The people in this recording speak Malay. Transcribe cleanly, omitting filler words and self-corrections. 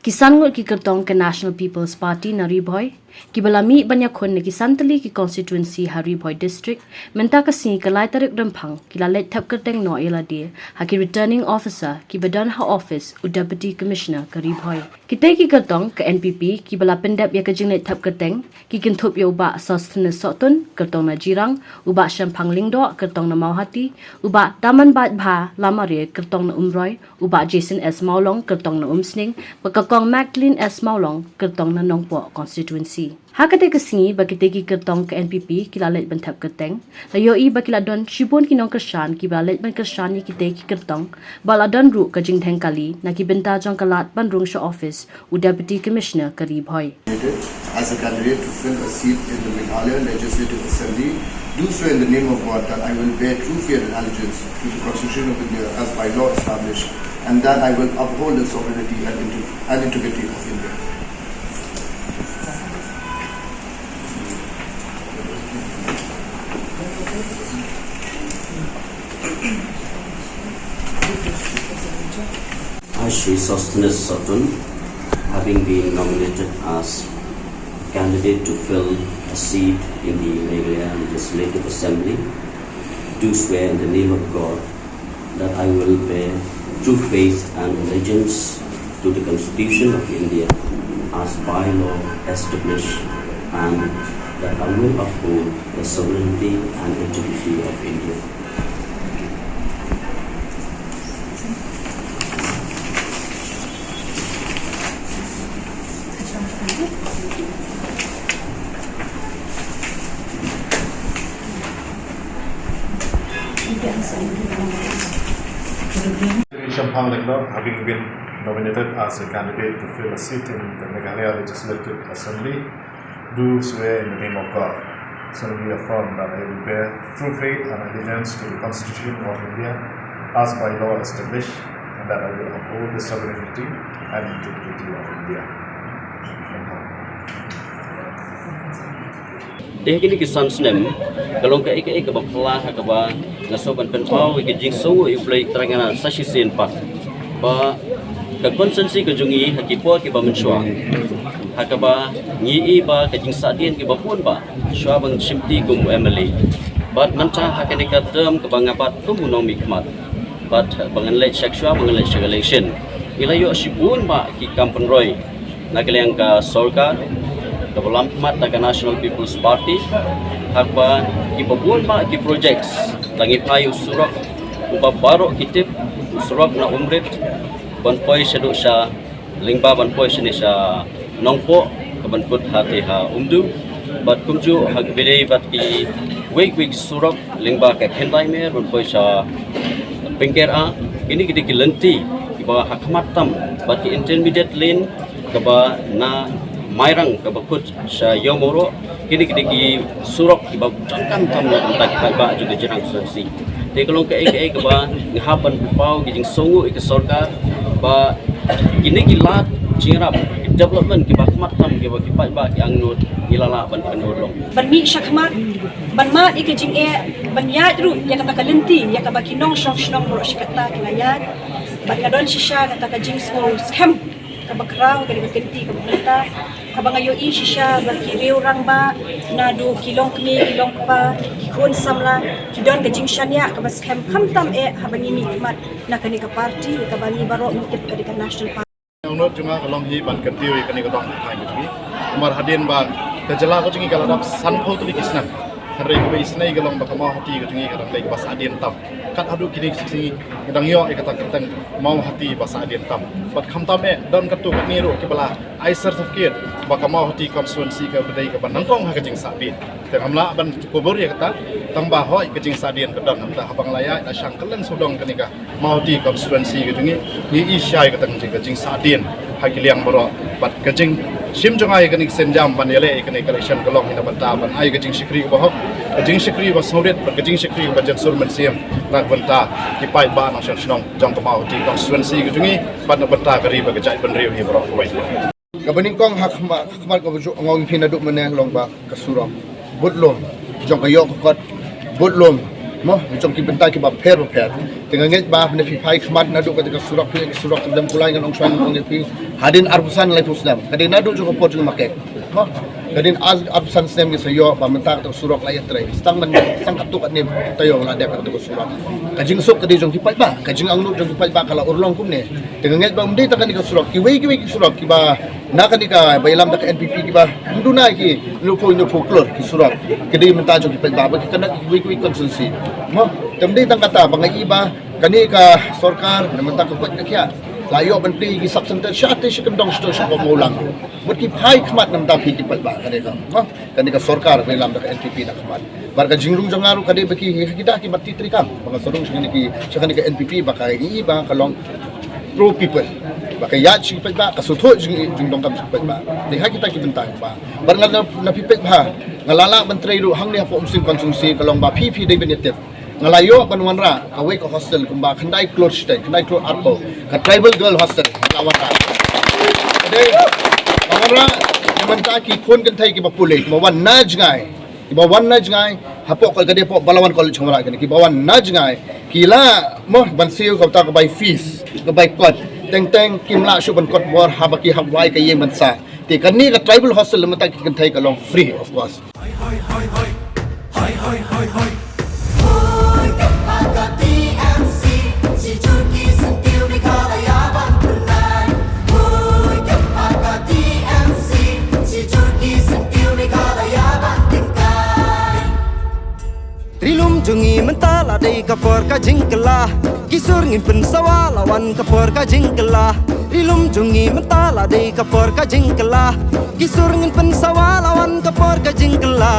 Kisan ngot ki kertong ke National People's Party na Riboy, ki balami banyak kon ne kisan tali ki constituency ha Riboy district, menta kasi ke lai tarik rempang ki la let tap kerteng no ila dia, ha ki returning officer ki badan ha office u deputy commissioner ke Riboy. Kita ki kertong ke NPP ki bala pendap ya ke jing let tap kerteng, ki kintup ya uba sostene sotun kertong na jirang, uba syampang lingdo kertong na mauhati, uba taman bat bha lamare kertong na umroy, uba Jason S Maulong kertong na umsning, Kong Maclean S Maulong kertong na Nongpo constituency. Hakate kesingi bagi tegi kertong ke NPP kila let bentap kerteng. Layo i bagi ladon shibun kinong kersan ki balet ban kersan ni kita ki kertong. Baladon ru ke jing theng kali na ki benta jong kalat ban rung show office u deputy commissioner ke Riboy. As a candidate to fill a seat in the Meghalaya Legislative Assembly, do so in the name of God that I will bear true faith and allegiance to the Constitution of India as by law established, and that I will uphold the sovereignty and integrity of India. I, Shri Sostene Sotun, having been nominated as candidate to fill a seat in the Meghalaya Legislative Assembly, do swear in the name of God that I will bear true faith and allegiance to the Constitution of India as by law established, and that I will uphold the sovereignty and integrity of India. Shampang Lingdo, having been nominated as a candidate to fill a seat in the Meghalaya Legislative Assembly, do swear in the name of God, solemnly affirm that I will bear true faith and allegiance to the Constitution of India as by law established, and that I will uphold the sovereignty and integrity of India. Deh kini kisan senem kalau ke ike baplah ke ba nasoban penpau ke jing so you play terangana sasisin pa ba ke konsensi ke jungi hakipo ke ba mensua hakaba ngi ba ke jing sadien ke ba pun ba swa bang simti kum emily but manta hakene ka term ke bangapat kum unom mikmat but bangan let sexual bangan let election ilayo sibun ba ki kampung roy nakaleng ka sorkar dalam mata ke National People's Party harpa ipabuan ba ki projects langi payu surak upa barok kitip surak na umrit banpoy sedu sa lingba banpoy sini sa nongpo kabanput hati ha umdu bat kumju hagbede bat ki week surak lingba ke kendai mer banpoy sa pengker a ini gidi lenti iba hakmatam bat ki intermediate lane kaba na Mairang kabakut sa Yomoro kini ki surok iba tangkam tam tak ba juga jerang sesi de kalong ke ba ngahapan pau gijing songu ke sorkar ba kini lat cirap development ki bakmat tam ki ba ki angnut ilala ban penolong ban mi syakmat ban ma ikejing ban yat ru ya kata kalenti ya ka bakinong shong ro shikata kilayat ban gadon shisha kata kajing scam kabakraw kani bakenti kabanta kabang ayo i shisha baki reurang ba na do kilong pa kikun samla kidon ka jingshania ka bas kem kamtam habangi mitmat na kani ka party ka bani baro mitip ka di national party Unut cuma kalau hi ban kertiu kani ka dong time bitwi umar hadin ba kejala ko jingi kaladap sanpol tu dikisna hari ko isnai galong ba kamau hati ko jingi kadang lagi bas adin tam kat adu kini sisi kadang yo kata kata mau hati bas adin tam bat khamtam don katu ni ro ke bala I certificate ba kamau hati constituency ka bedai ka ban nangkong ha ka jing sabi te amla ban kubur ya kata tang ba hoi ka jing sadien ka don amta habang laya da syangkelan sudong kani ka mau hati constituency ka jingi ni isyai ka tang jing sadien ha kiliang baro bat ka jing sim jongai kani senjam ban yele kani collection kolong ina banta ban ai ka jing sikri ka bahok ka jing sikri ba soret ka jing sikri ba jan surman siam nak banta kipai ba na senong jang ka mau hati constituency ka jingi ban banta ka ri ba ka jai ban riu hi baro wai Kabaning kong hakmat ko ngong pinaduk meneh long ba kasurong butlom jong kayo kot butlom Mo, macam kita bentar kita pair. Tengah nget bah menepi pai kemat nadu ketika surak dalam pulai dengan orang Islam mengepi hadin arbusan lai Islam. Kadin nadu juga pot juga makai. Mo, kadin arbusan Islam ni sayo bah mentar tu surak lai trai. Stang katuk ni tayo lah dia katuk surak. Kajing sok kadin jong kipai ba, kajing angnu jong kipai ba kalau urlong kum ni. Tengah nget bah mendai takkan ika surak kiwei surak kiba nakan ika bailam dak NPP kiba menduna ki nupo klor ki surak. Kadin mentar jong kipai ba bagi kena kiwei konsumsi. Mo, temdai tang kata bangai iba kani ka sarkar naman ta kuat kya layo ban pri gi substantive shate shi kendong sto shi pamulang but ki phai khmat nam ta phi ki palba kani ka sarkar belam da NPP da khmat barka jingrung jangaru kani baki kita ki batti trikam baka sorong shi kani ka NPP baka iba kalong pro people baka yat shi palba ka sutho jingdong kam shi palba deha kita ki bentang ba barnga na pipet ba ngalala menteri ru hang ni hapo umsim konsumsi kalong ba phi dei benetet ngalayo panwanra away ko hostel kumba khandai close stay khandai close arpo ka tribal girl hostel lawata today panwanra manta ki phone kan thai ki bapule ki bawan naj ngai hapo ko gade po balawan college ngora ki bawan naj ngai kila mo bansiu ko ta ko by fees ko by kot teng kimla shu ban kot bor habaki hawai ka ye mansa ti kanni ka tribal hostel manta ki kan thai ka long free of course Rilum jungi mentala dei kapor ka jingkela kisur ngin pen sawalawan kapor ka jingkela Rilum jungi mentala dei kapor ka jingkela kisur ngin pen sawalawan kapor ka jingkela